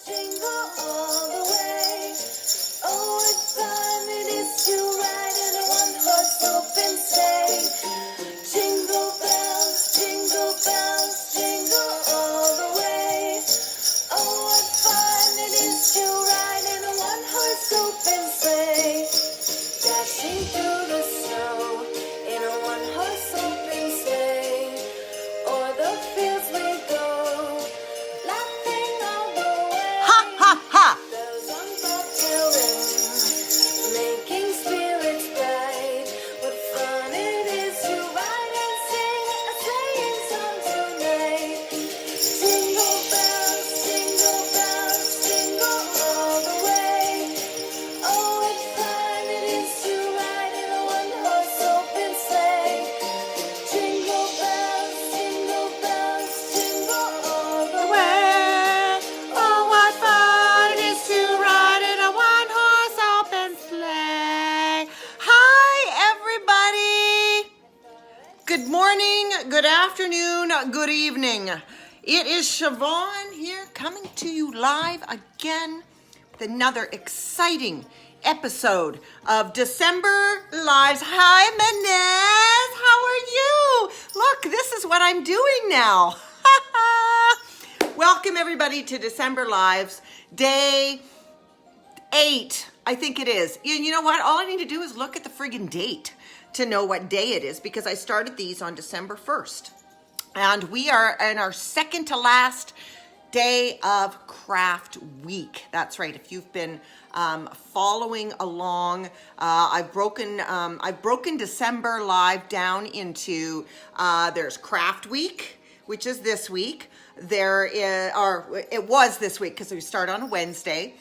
Jingle all the way. Oh, what fun it is to ride in a one-horse open sleigh. Jingle bells, jingle all the way. Oh, what fun it is to ride in a one-horse open sleigh. Dashing through the snow in a one-horse open sleigh. O'er the fields we go, laughing all the way. Ha ha ha! Bells on bobtail ring, making spirits bright. What fun it is to ride and sing a sleighing song tonight. Jingle bells, jingle all the way. Oh, what fun it is to ride in a one-horse open sleigh. Jingle bells, jingle all the way. Oh, what fun it is to ride in a one-horse open sleigh. Hi, everybody. Good morning, good afternoon, good evening. It is Siobhan here coming to you live again with another exciting episode of December Lives. Hi, Manez. How are you? Look, this is what I'm doing now. Welcome, everybody, to December Lives, day 8, I think it is. You know what? All I need to do is look at the friggin' date to know what day it is, because I started these on December 1st. And we are in our second to last day of Craft Week. That's right. If you've been following along, I've broken December Live down into there's Craft Week, which is this week. It was this week because we start on a Wednesday.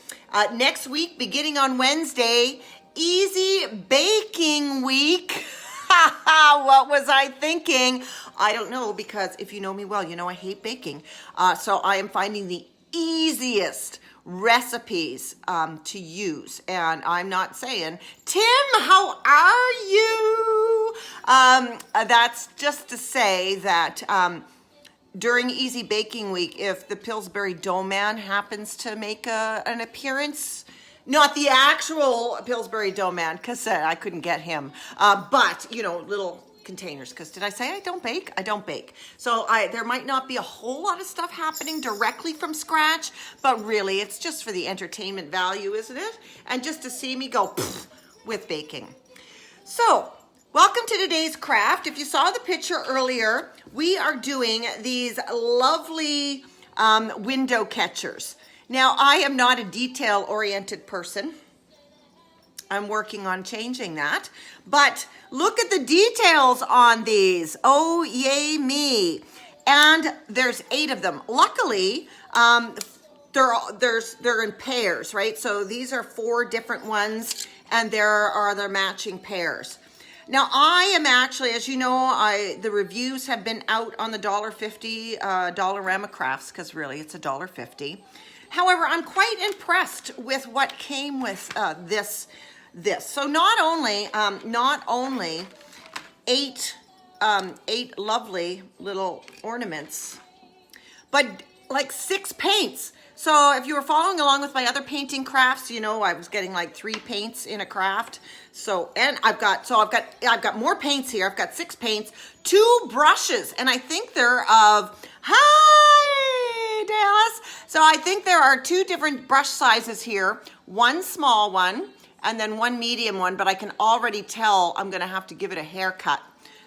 Next week, beginning on Wednesday, Easy Baking Week. What was I thinking? I don't know, because if you know me well, you know I hate baking. So I am finding the easiest recipes to use. And I'm not saying, Tim, how are you? That's just to say that during Easy Baking Week, if the Pillsbury Dough Man happens to make an appearance, not the actual Pillsbury Dough Man, because I couldn't get him, but, you know, little containers, because did I say I don't bake? I don't bake. So there might not be a whole lot of stuff happening directly from scratch, but really it's just for the entertainment value, isn't it? And just to see me go with baking. So welcome to today's craft. If you saw the picture earlier, we are doing these lovely window catchers. Now, I am not a detail-oriented person. I'm working on changing that. But look at the details on these. Oh, yay me. And there's 8 of them. Luckily, they're in pairs, right? So these are 4 different ones, and there are their matching pairs. Now, I am actually, as you know, the reviews have been out on the $1.50 Dollarama Crafts, because really it's $1.50. However, I'm quite impressed with what came with this. So not only 8 lovely little ornaments, but like 6 paints. So if you were following along with my other painting crafts, you know I was getting like 3 paints in a craft. So I've got more paints here. I've got 6 paints, 2 brushes, and I think they're of hi Dallas. So I think there are 2 different brush sizes here, one small one and then one medium one, but I can already tell I'm gonna have to give it a haircut.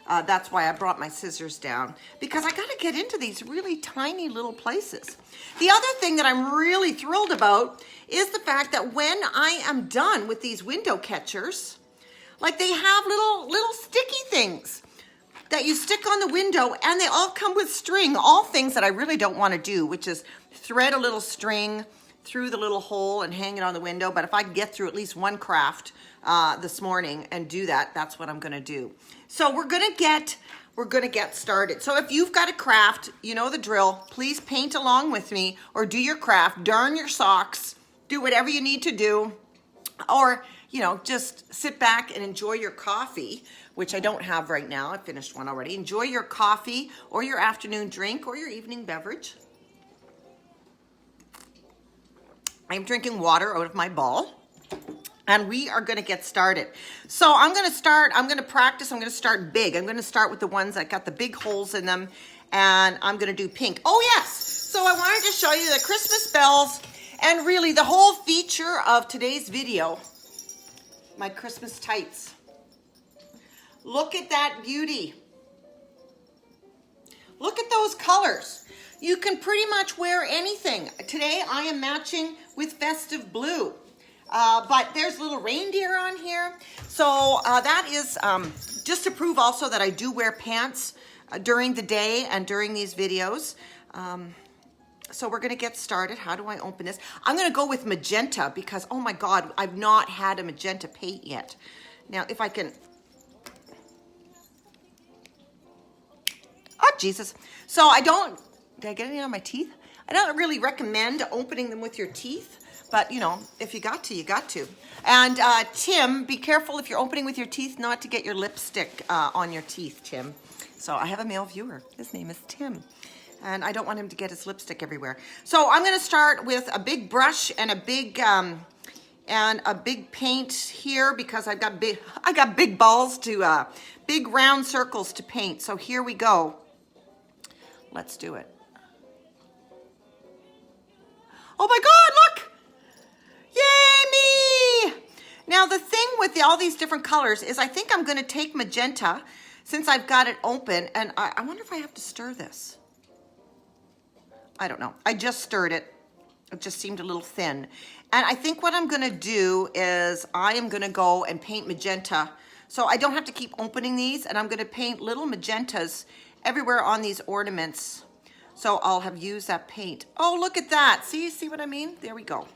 That's why I brought my scissors down, because I gotta get into these really tiny little places. The other thing that I'm really thrilled about is the fact that when I am done with these window catchers, like they have little sticky things that you stick on the window, and they all come with string, all things that I really don't want to do, which is thread a little string through the little hole and hang it on the window. But if I can get through at least one craft this morning and do that, that's what I'm going to do. So we're going to get started. So if you've got a craft, you know the drill. Please paint along with me, or do your craft, darn your socks, do whatever you need to do, or you know, just sit back and enjoy your coffee, which I don't have right now. I finished one already. Enjoy your coffee or your afternoon drink or your evening beverage. I'm drinking water out of my bowl. And we are going to get started. So I'm going to practice. I'm going to start big. I'm going to start with the ones that got the big holes in them. And I'm going to do pink. Oh, yes. So I wanted to show you the Christmas bells. And really the whole feature of today's video, my Christmas tights. Look at that beauty. Look at those colors. You can pretty much wear anything. Today I am matching with festive blue. But there's little reindeer on here. So that is just to prove also that I do wear pants during the day and during these videos. So we're going to get started. How do I open this? I'm going to go with magenta because, oh my God, I've not had a magenta paint yet. Now, if I can... Oh, Jesus. So I don't... Did I get any on my teeth? I don't really recommend opening them with your teeth. But, you know, if you got to, you got to. And Tim, be careful if you're opening with your teeth not to get your lipstick on your teeth, Tim. So I have a male viewer. His name is Tim. And I don't want him to get his lipstick everywhere. So I'm going to start with a big brush and a big paint here because I got big balls to, big round circles to paint. So here we go. Let's do it. Oh my God, look! Yay me! Now the thing with all these different colors is I think I'm going to take magenta since I've got it open, and I wonder if I have to stir this. I don't know. I just stirred it. It just seemed a little thin. And I think what I'm going to do is I am going to go and paint magenta so I don't have to keep opening these, and I'm going to paint little magentas everywhere on these ornaments. So I'll have used that paint. Oh, look at that. See what I mean? There we go.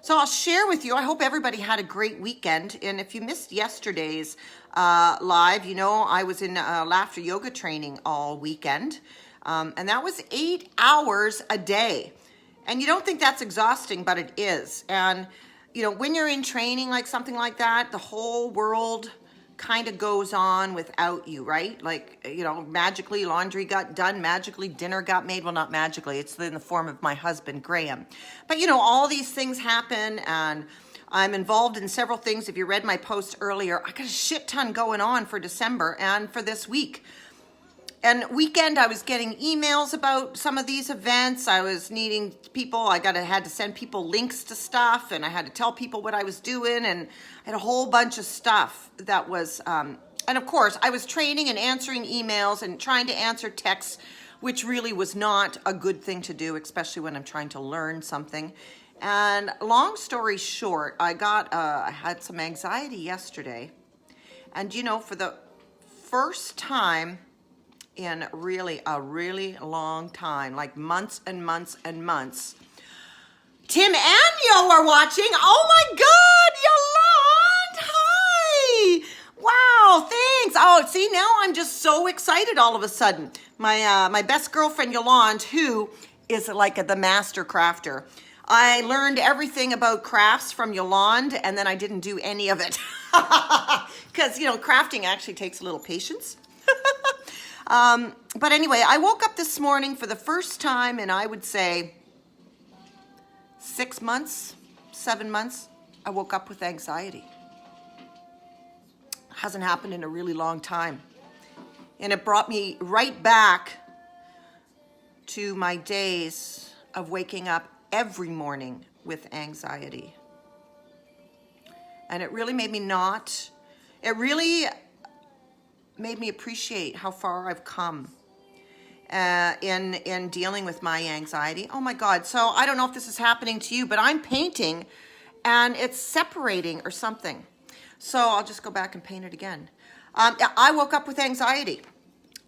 So I'll share with you, I hope everybody had a great weekend. And if you missed yesterday's live, you know I was in laughter yoga training all weekend. And that was 8 hours a day. And you don't think that's exhausting, but it is. And, you know, when you're in training like something like that, the whole world kind of goes on without you, right? Like, you know, magically laundry got done, magically dinner got made. Well, not magically, it's in the form of my husband, Graham. But, you know, all these things happen, and I'm involved in several things. If you read my post earlier, I got a shit ton going on for December and for this week. And weekend, I was getting emails about some of these events. I was needing people. I had to send people links to stuff, and I had to tell people what I was doing, and I had a whole bunch of stuff that was. And of course, I was training and answering emails and trying to answer texts, which really was not a good thing to do, especially when I'm trying to learn something. And long story short, I had some anxiety yesterday, and you know, for the first time in really a really long time, like months and months and months. Tim and Yo are watching. Oh my God, Yolande, hi! Wow, thanks. Oh, see, now I'm just so excited all of a sudden. My best girlfriend Yolande, who is like the master crafter. I learned everything about crafts from Yolande, and then I didn't do any of it. Because, you know, crafting actually takes a little patience. But anyway, I woke up this morning for the first time in, I would say, 6 months, 7 months, I woke up with anxiety. Hasn't happened in a really long time. And it brought me right back to my days of waking up every morning with anxiety. And it really made me made me appreciate how far I've come in dealing with my anxiety. Oh my God. So I don't know if this is happening to you, but I'm painting and it's separating or something. So I'll just go back and paint it again. I woke up with anxiety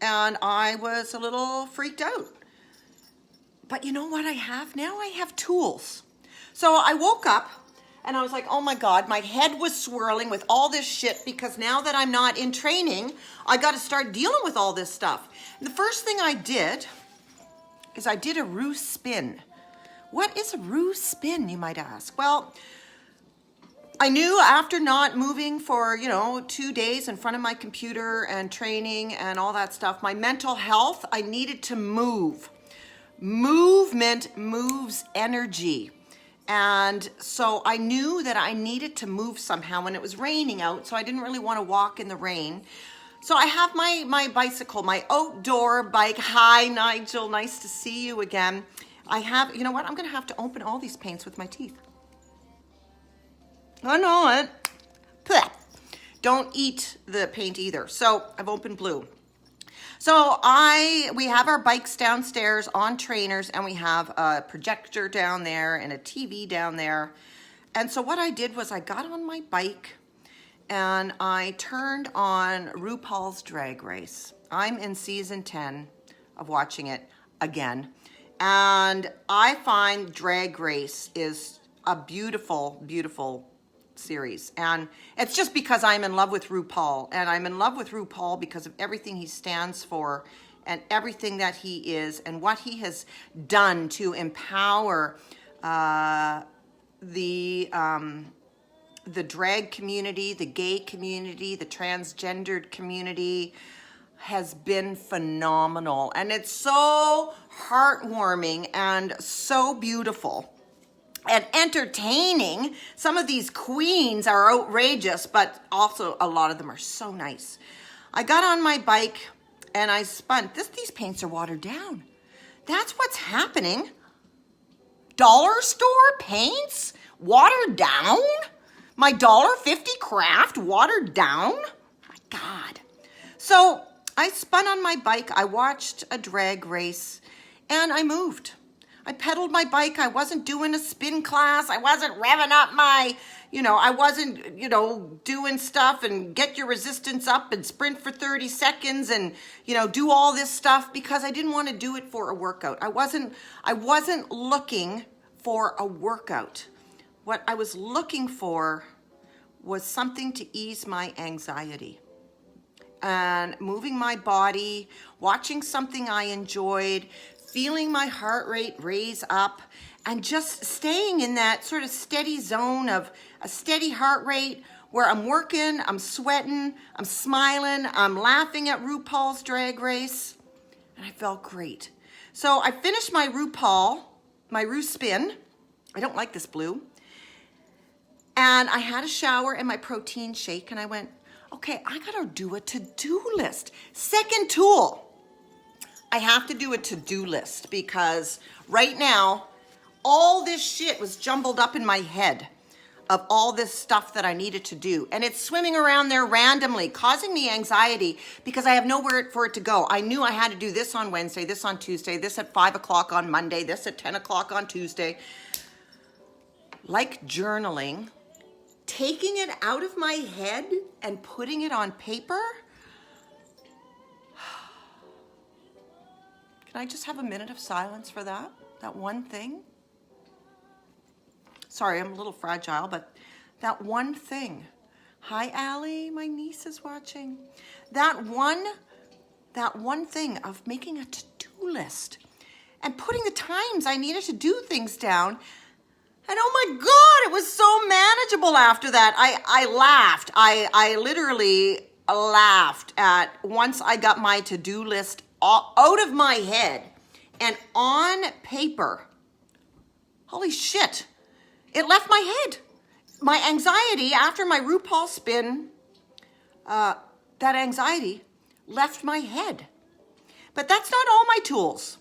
and I was a little freaked out. But you know what I have now? I have tools. So I woke up and I was like, oh my God, my head was swirling with all this shit because now that I'm not in training, I got to start dealing with all this stuff. And the first thing I did is I did a roux spin. What is a roux spin, you might ask? Well, I knew after not moving for, 2 days in front of my computer and training and all that stuff, my mental health, I needed to move. Movement moves energy. And so I knew that I needed to move somehow when it was raining out, so I didn't really want to walk in the rain. So I have my bicycle, my outdoor bike. Hi, Nigel, nice to see you again. I have, you know what? I'm going to have to open all these paints with my teeth. I know it. Blech. Don't eat the paint either. So I've opened blue. So we have our bikes downstairs on trainers, and we have a projector down there and a TV down there. And so what I did was I got on my bike and I turned on RuPaul's Drag Race. I'm in season 10 of watching it again. And I find Drag Race is a beautiful, beautiful series. And it's just because I'm in love with RuPaul. And I'm in love with RuPaul because of everything he stands for and everything that he is and what he has done to empower the drag community, the gay community, the transgendered community has been phenomenal. And it's so heartwarming and so beautiful and entertaining. Some of these queens are outrageous, but also a lot of them are so nice. I got on my bike and I spun. These paints are watered down. That's what's happening. Dollar store paints watered down? My $1.50 craft watered down? My God. So I spun on my bike. I watched a drag race and I moved. I pedaled my bike. I wasn't doing a spin class. I wasn't revving up I wasn't, doing stuff and get your resistance up and sprint for 30 seconds and, do all this stuff because I didn't want to do it for a workout. I wasn't looking for a workout. What I was looking for was something to ease my anxiety. And moving my body, watching something I enjoyed, feeling my heart rate raise up, and just staying in that sort of steady zone of a steady heart rate where I'm working, I'm sweating, I'm smiling, I'm laughing at RuPaul's Drag Race, and I felt great. So I finished my Ru spin. I don't like this blue. And I had a shower and my protein shake, and I went, okay, I gotta do a to-do list. Second tool. I have to do a to-do list because right now, all this shit was jumbled up in my head of all this stuff that I needed to do. And it's swimming around there randomly, causing me anxiety because I have nowhere for it to go. I knew I had to do this on Wednesday, this on Tuesday, this at 5 o'clock on Monday, this at 10 o'clock on Tuesday. Like journaling, taking it out of my head and putting it on paper. Can I just have a minute of silence for that? That one thing? Sorry, I'm a little fragile, but that one thing. Hi, Allie, my niece is watching. That one thing of making a to-do list and putting the times I needed to do things down. And oh my God, it was so manageable after that. I laughed. I literally laughed at once I got my to-do list out of my head and on paper. Holy shit. It left my head. My anxiety after my RuPaul spin, that anxiety left my head. But that's not all my tools.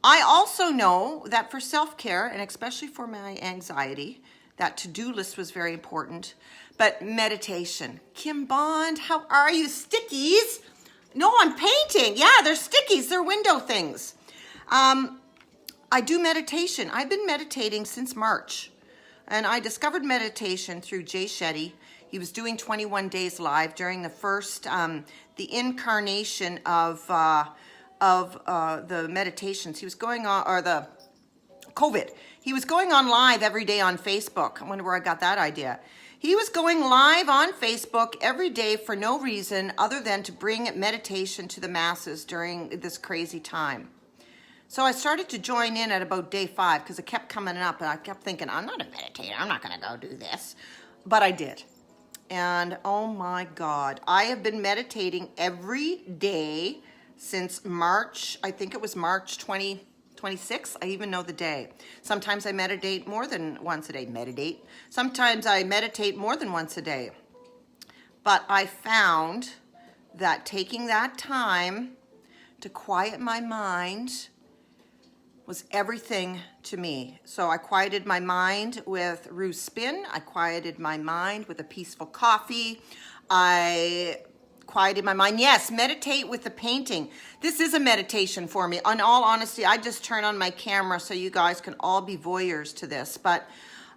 I also know that for self-care, and especially for my anxiety, that to-do list was very important. But meditation. Kim Bond, how are you? Stickies? No, I'm painting. Yeah, they're stickies. They're window things. I do meditation. I've been meditating since March. And I discovered meditation through Jay Shetty. He was doing 21 days live during the first, the incarnation of the meditations. He was going on, or the COVID. He was going on live every day on Facebook. I wonder where I got that idea. He was going live on Facebook every day for no reason other than to bring meditation to the masses during this crazy time. So I started to join in at about day 5 because it kept coming up and I kept thinking, I'm not a meditator. I'm not going to go do this. But I did. And oh my God, I have been meditating every day since March. I think it was March 2020. 26. I even know the day. Sometimes I meditate more than once a day. Sometimes I meditate more than once a day. But I found that taking that time to quiet my mind was everything to me. So I quieted my mind with Rue's spin. I quieted my mind with a peaceful coffee. I quieted my mind. Yes, meditate with the painting. This is a meditation for me. In all honesty, I just turn on my camera so you guys can all be voyeurs to this. But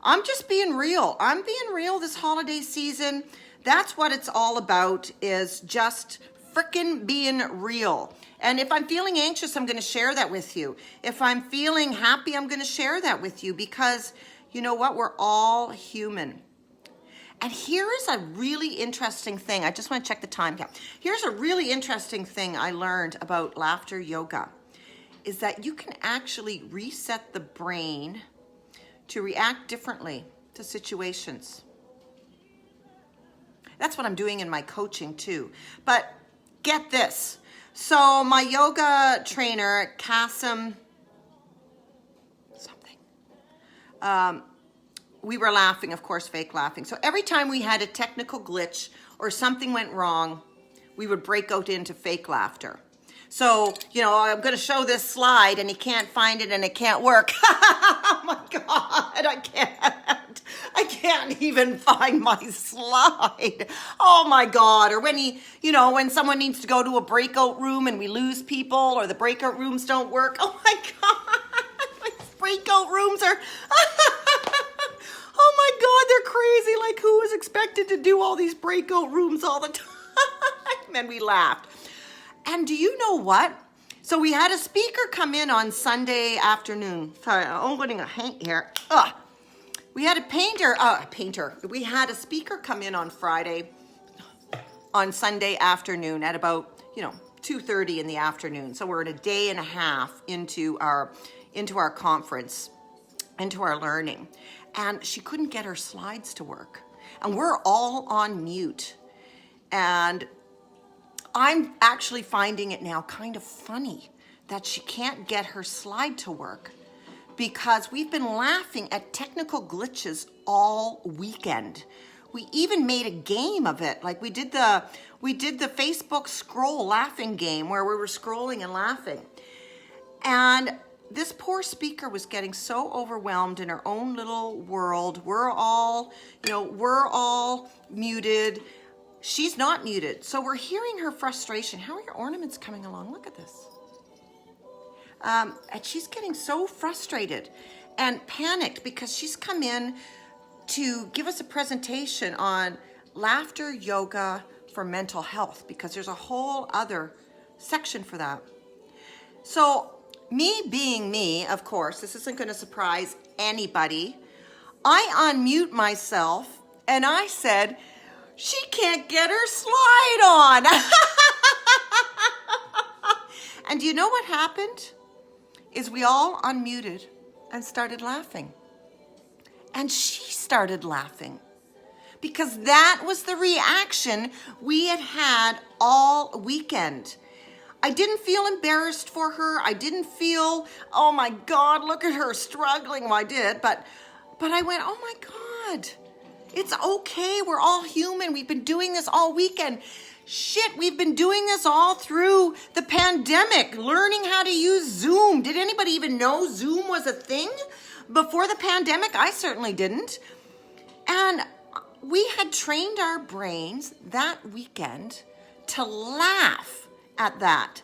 I'm just being real. I'm being real this holiday season. That's what it's all about, is just frickin' being real. And if I'm feeling anxious, I'm going to share that with you. If I'm feeling happy, I'm going to share that with you, because you know what? We're all human. And here is a really interesting thing. I just want to check the time. Yeah. Here's a really interesting thing I learned about laughter yoga, is that you can actually reset the brain to react differently to situations. That's what I'm doing in my coaching too. But get this. So my yoga trainer, Kasim something, we were laughing, of course, fake laughing. So every time we had a technical glitch or something went wrong, we would break out into fake laughter. So, you know, I'm going to show this slide and he can't find it and it can't work. Oh my God, I can't even find my slide. Oh my God. Or when when someone needs to go to a breakout room and we lose people, or the breakout rooms don't work. Oh my God, breakout rooms are, oh my God, they're crazy. Like, who is expected to do all these breakout rooms all the time? And we laughed. And do you know what? So we had a speaker come in on Sunday afternoon. Sorry, I'm getting a hang here. We had We had a speaker come in on Sunday afternoon at about 2:30 in the afternoon. So we're at a day and a half into our conference, into our learning, and she couldn't get her slides to work, and we're all on mute, and I'm actually finding it now kind of funny that she can't get her slide to work, because we've been laughing at technical glitches all weekend. We even made a game of it. Like we did the Facebook scroll laughing game where we were scrolling and laughing. And this poor speaker was getting so overwhelmed in her own little world. We're all muted. She's not muted. So we're hearing her frustration. How are your ornaments coming along? Look at this. And she's getting so frustrated and panicked because she's come in to give us a presentation on laughter yoga for mental health, because there's a whole other section for that. So me being me, of course, this isn't going to surprise anybody. I unmute myself and I said, she can't get her slide on. And do you know what happened? Is we all unmuted and started laughing. And she started laughing, because that was the reaction we had had all weekend. I didn't feel embarrassed for her. I didn't feel, oh my God, look at her struggling. Well, I did, but I went, oh my God. It's okay. We're all human. We've been doing this all weekend. Shit, we've been doing this all through the pandemic, learning how to use Zoom. Did anybody even know Zoom was a thing before the pandemic? I certainly didn't. And we had trained our brains that weekend to laugh at that.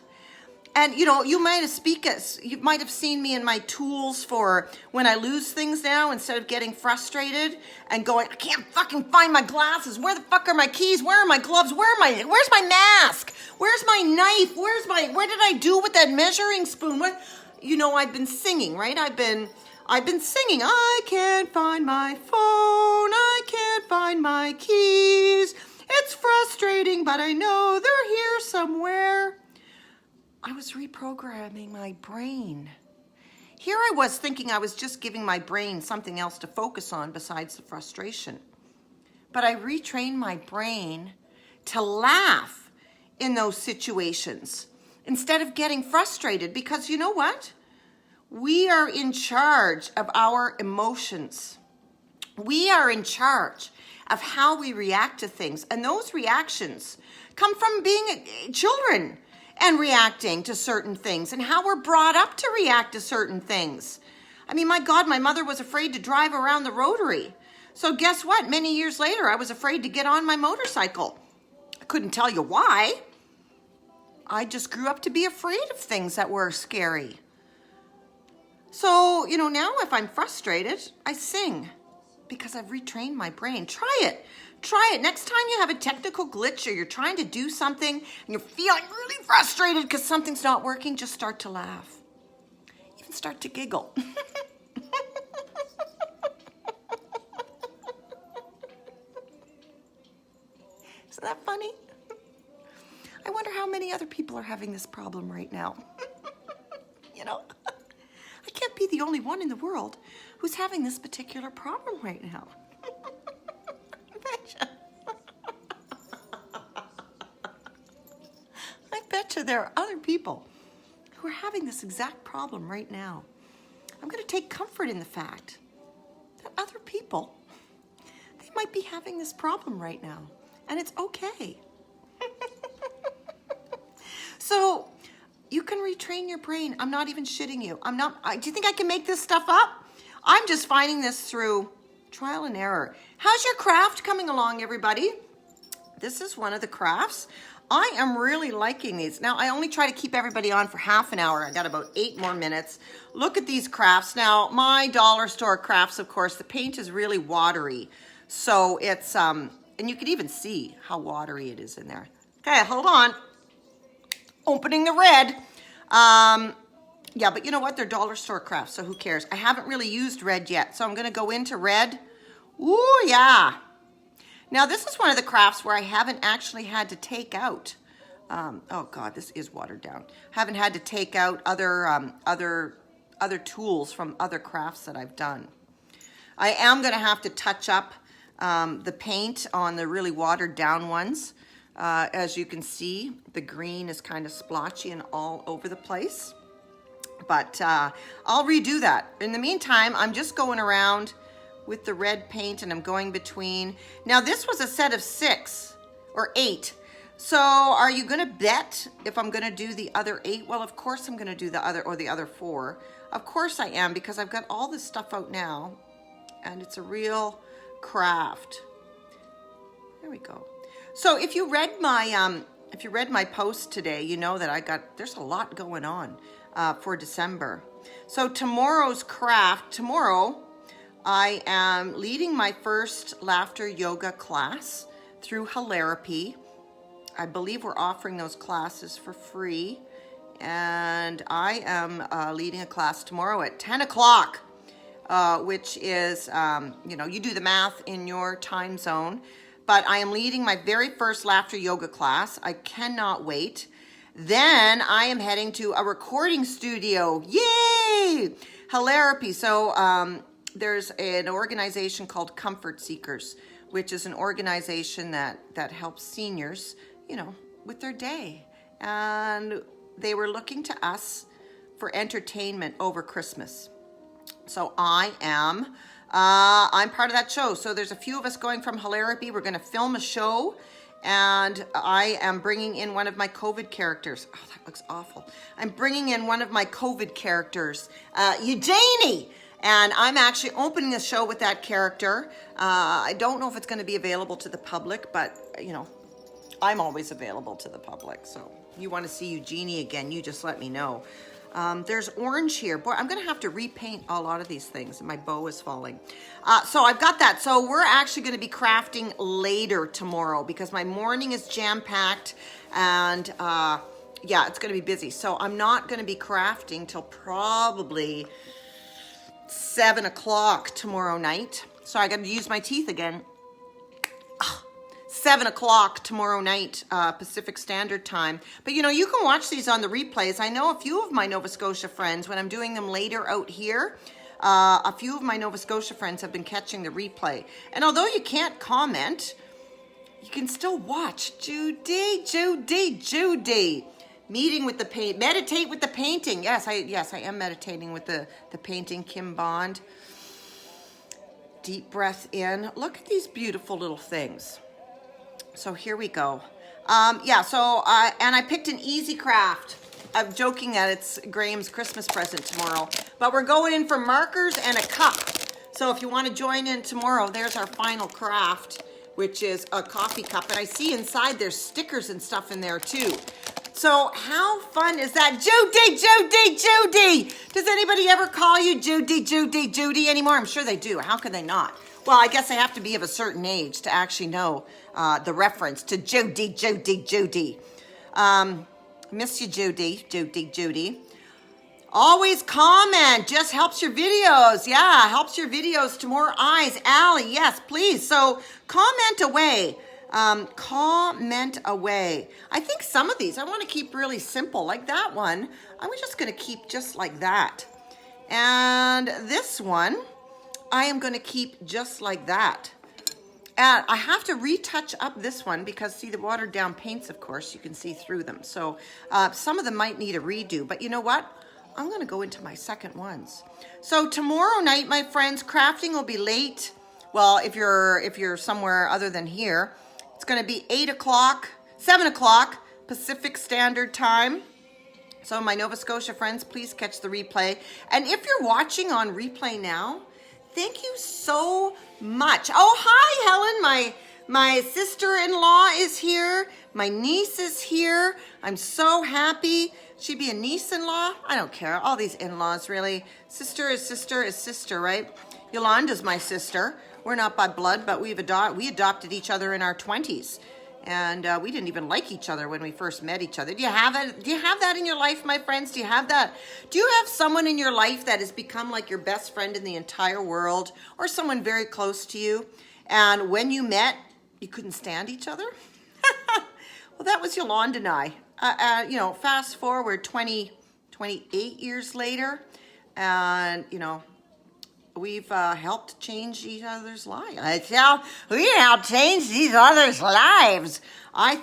And you might have seen me in my tools for when I lose things now, instead of getting frustrated and going, I can't fucking find my glasses. Where the fuck are my keys? Where are my gloves? Where's my mask? Where's my knife? Where did I do with that measuring spoon? I've been singing, right? I've been singing. I can't find my phone. I can't find my keys. It's frustrating, but I know they're here somewhere. I was reprogramming my brain. Here I was thinking I was just giving my brain something else to focus on besides the frustration. But I retrained my brain to laugh in those situations instead of getting frustrated, because you know what? We are in charge of our emotions. We are in charge of how we react to things. And those reactions come from being children and reacting to certain things and how we're brought up to react to certain things. I mean, my God, my mother was afraid to drive around the rotary. So guess what? Many years later, I was afraid to get on my motorcycle. I couldn't tell you why. I just grew up to be afraid of things that were scary. So, now if I'm frustrated, I sing because I've retrained my brain. Try it. Try it. Next time you have a technical glitch or you're trying to do something and you're feeling really frustrated because something's not working, just start to laugh. Even start to giggle. Isn't that funny? I wonder how many other people are having this problem right now. I can't be the only one in the world who's having this particular problem right now. I betcha. I betcha there are other people who are having this exact problem right now. I'm going to take comfort in the fact that other people, they might be having this problem right now, and it's okay. So you can retrain your brain. I'm not even shitting you. Do you think I can make this stuff up? I'm just finding this through trial and error. How's your craft coming along, everybody? This is one of the crafts. I am really liking these. Now, I only try to keep everybody on for half an hour. I got about 8 more minutes. Look at these crafts. Now, my dollar store crafts, of course, the paint is really watery. So it's, and you can even see how watery it is in there. Okay, hold on. Opening the red. Yeah, but you know what? They're dollar store crafts, so who cares? I haven't really used red yet, so I'm going to go into red. Ooh, yeah. Now, this is one of the crafts where I haven't actually had to take out, oh God, this is watered down. Haven't had to take out other tools from other crafts that I've done. I am going to have to touch up the paint on the really watered down ones. As you can see, the green is kind of splotchy and all over the place. But I'll redo that. In the meantime, I'm just going around with the red paint and I'm going between. Now, this was a set of 6 or 8. So are you going to bet if I'm going to do the other 8? Well, of course I'm going to do the other 4. Of course I am, because I've got all this stuff out now and it's a real craft. There we go. So if you read my post today, you know that there's a lot going on for December. So tomorrow's craft, tomorrow I am leading my first laughter yoga class through Hilarapy. I believe we're offering those classes for free. And I am leading a class tomorrow at 10 o'clock, which is, you do the math in your time zone. But I am leading my very first laughter yoga class. I cannot wait. Then I am heading to a recording studio. Yay! Hilarapy. So there's an organization called Comfort Seekers, which is an organization that helps seniors, with their day. And they were looking to us for entertainment over Christmas. So I'm part of that show. So there's a few of us going from Hilarapy. We're going to film a show, and I am bringing in one of my COVID characters. Oh, that looks awful. I'm bringing in one of my COVID characters, Eugenie, and I'm actually opening the show with that character. I don't know if it's going to be available to the public, but, I'm always available to the public. So if you want to see Eugenie again, you just let me know. There's orange here. Boy, I'm going to have to repaint a lot of these things, and my bow is falling. So I've got that. So we're actually going to be crafting later tomorrow because my morning is jam-packed, and yeah, it's going to be busy. So I'm not going to be crafting till probably 7 o'clock tomorrow night. So I got to use my teeth again. 7 o'clock tomorrow night, Pacific Standard Time. But you can watch these on the replays. I know a few of my Nova Scotia friends, when I'm doing them later out here, a few of my Nova Scotia friends have been catching the replay. And although you can't comment, you can still watch. Judy. Meeting with the paint, meditate with the painting. Yes, I am meditating with the painting. Kim Bond. Deep breath in. Look at these beautiful little things. So here we go. And I picked an easy craft. I'm joking that it's Graham's Christmas present tomorrow, but we're going in for markers and a cup. So if you want to join in tomorrow, there's our final craft, which is a coffee cup. And I see inside there's stickers and stuff in there too. So how fun is that? Judy! Does anybody ever call you Judy anymore? I'm sure they do. How can they not? Well, I guess they have to be of a certain age to actually know the reference to Judy. Miss you, Judy. Always comment. Just helps your videos. Yeah, helps your videos to more eyes. Allie, yes, please. So comment away. Comment away. I think some of these I want to keep really simple, like that one. I'm just going to keep just like that. And this one, I am going to keep just like that. And I have to retouch up this one because, see, the watered down paints, of course, you can see through them. So some of them might need a redo. But you know what? I'm going to go into my second ones. So tomorrow night, my friends, crafting will be late. Well, if you're somewhere other than here, it's going to be 7 o'clock Pacific Standard Time. So my Nova Scotia friends, please catch the replay. And if you're watching on replay now, thank you so much. Oh, hi, Helen. My sister-in-law is here. My niece is here. I'm so happy. She'd be a niece-in-law. I don't care. All these in-laws, really. Sister is sister, right? Yolanda's my sister. We're not by blood, but we adopted each other in our 20s. And we didn't even like each other when we first met each other. Do you have that in your life, my friends? Do you have that? Do you have someone in your life that has become like your best friend in the entire world, or someone very close to you, and when you met, you couldn't stand each other? Well, that was Yolanda and I. Fast forward 28 years later, and, we've helped change each other's lives. We helped change each other's lives. I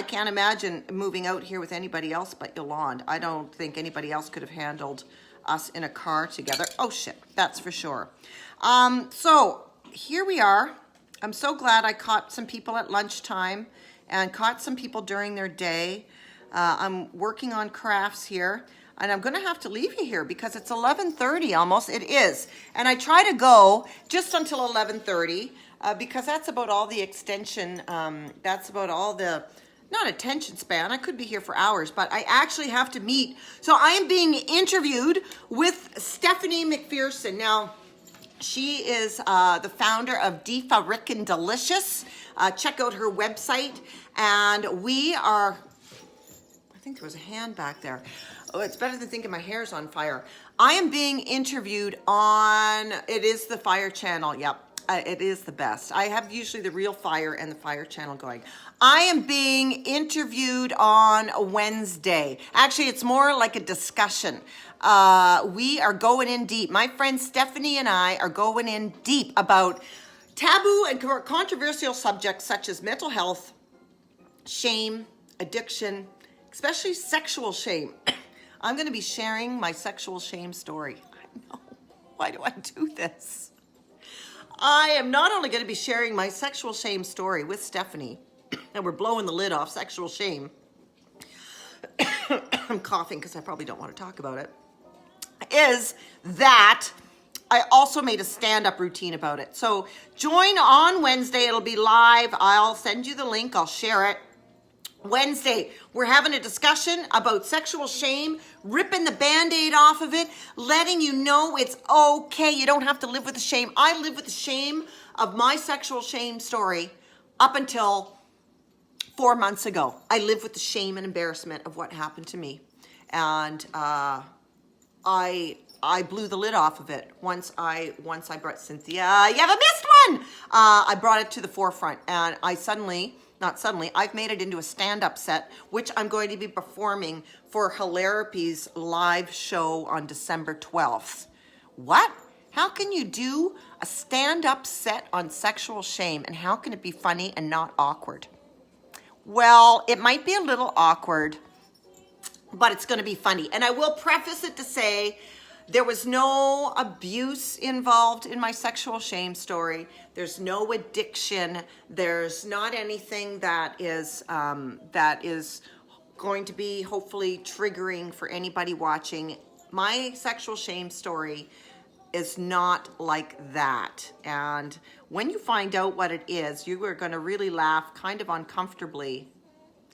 can't imagine moving out here with anybody else but Yolanda. I don't think anybody else could have handled us in a car together. Oh shit, that's for sure. So here we are. I'm so glad I caught some people at lunchtime and caught some people during their day. I'm working on crafts here. And I'm going to have to leave you here because it's 11:30 almost. It is. And I try to go just until 11:30 because that's about all the extension. That's about all the, not attention span. I could be here for hours, but I actually have to meet. So I am being interviewed with Stephanie McPherson. Now, she is the founder of Defa Rickin' Delicious. Check out her website. And we are, I think there was a hand back there. Oh, it's better than thinking my hair's on fire. I am being interviewed on, it is the Fire Channel. Yep, it is the best. I have usually the Real Fire and the Fire Channel going. I am being interviewed on Wednesday. Actually, it's more like a discussion. We are going in deep. My friend Stephanie and I are going in deep about taboo and controversial subjects such as mental health, shame, addiction, especially sexual shame. I'm going to be sharing my sexual shame story. I know. Why do I do this? I am not only going to be sharing my sexual shame story with Stephanie, and we're blowing the lid off sexual shame. I'm coughing because I probably don't want to talk about it. Is that I also made a stand-up routine about it. So join on Wednesday. It'll be live. I'll send you the link. I'll share it. Wednesday, we're having a discussion about sexual shame, ripping the Band-Aid off of it, letting you know it's okay. You don't have to live with the shame. I live with the shame of my sexual shame story up until 4 months ago. I lived with the shame and embarrassment of what happened to me. And I blew the lid off of it once I brought Cynthia. You haven't missed one! I brought it to the forefront, and I've made it into a stand-up set, which I'm going to be performing for Hilarity's live show on December 12th. What? How can you do a stand-up set on sexual shame, and how can it be funny and not awkward? Well, it might be a little awkward. but it's going to be funny. And I will preface it to say there was no abuse involved in my sexual shame story. There's no addiction. There's not anything that is going to be hopefully triggering for anybody watching. My sexual shame story is not like that. And when you find out what it is, you are going to really laugh kind of uncomfortably,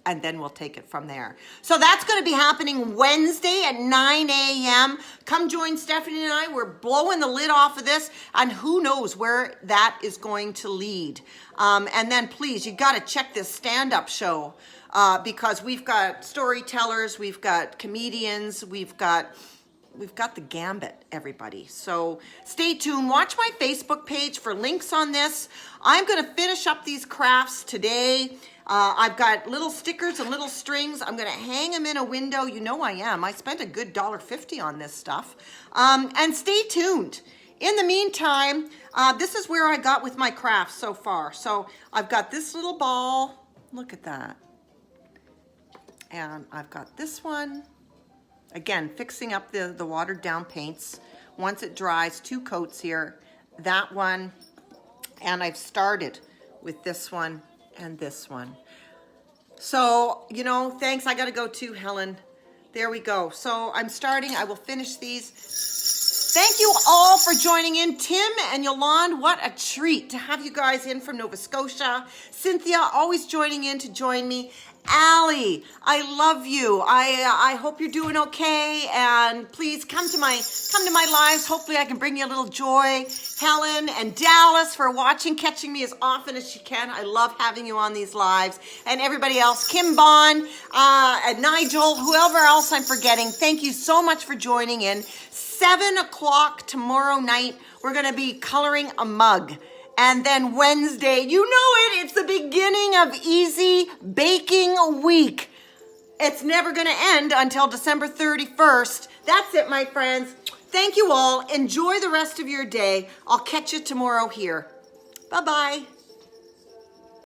and then we'll take it from there. So that's going to be happening Wednesday at 9 a.m. Come join Stephanie and I. We're blowing the lid off of this, and who knows where that is going to lead. And then please, you got to check this stand-up show because we've got storytellers, we've got comedians, we've got the gambit, everybody. So stay tuned. Watch my Facebook page for links on this. I'm going to finish up these crafts today. I've got little stickers and little strings. I'm going to hang them in a window. You know I am. I spent a good $1.50 on this stuff. And stay tuned. In the meantime, this is where I got with my crafts so far. So I've got this little ball. Look at that. And I've got this one. Again, fixing up the watered down paints. Once it dries, 2 coats here. That one. And I've started with this one and this one. So, you know, thanks. I got to go too, Helen. There we go. So I'm starting. I will finish these. Thank you all for joining in. Tim and Yolande, what a treat to have you guys in from Nova Scotia. Cynthia, always joining in to join me. Allie, I love you. I hope you're doing okay, and please come to my lives. Hopefully I can bring you a little joy. Helen and Dallas for watching, catching me as often as you can. I love having you on these lives. And everybody else, Kim Bond, and Nigel, whoever else I'm forgetting, thank you so much for joining in. 7 o'clock tomorrow night, we're going to be coloring a mug. And then Wednesday, you know it, it's the beginning of Easy Baking Week. It's never going to end until December 31st. That's it, my friends. Thank you all. Enjoy the rest of your day. I'll catch you tomorrow here. Bye-bye.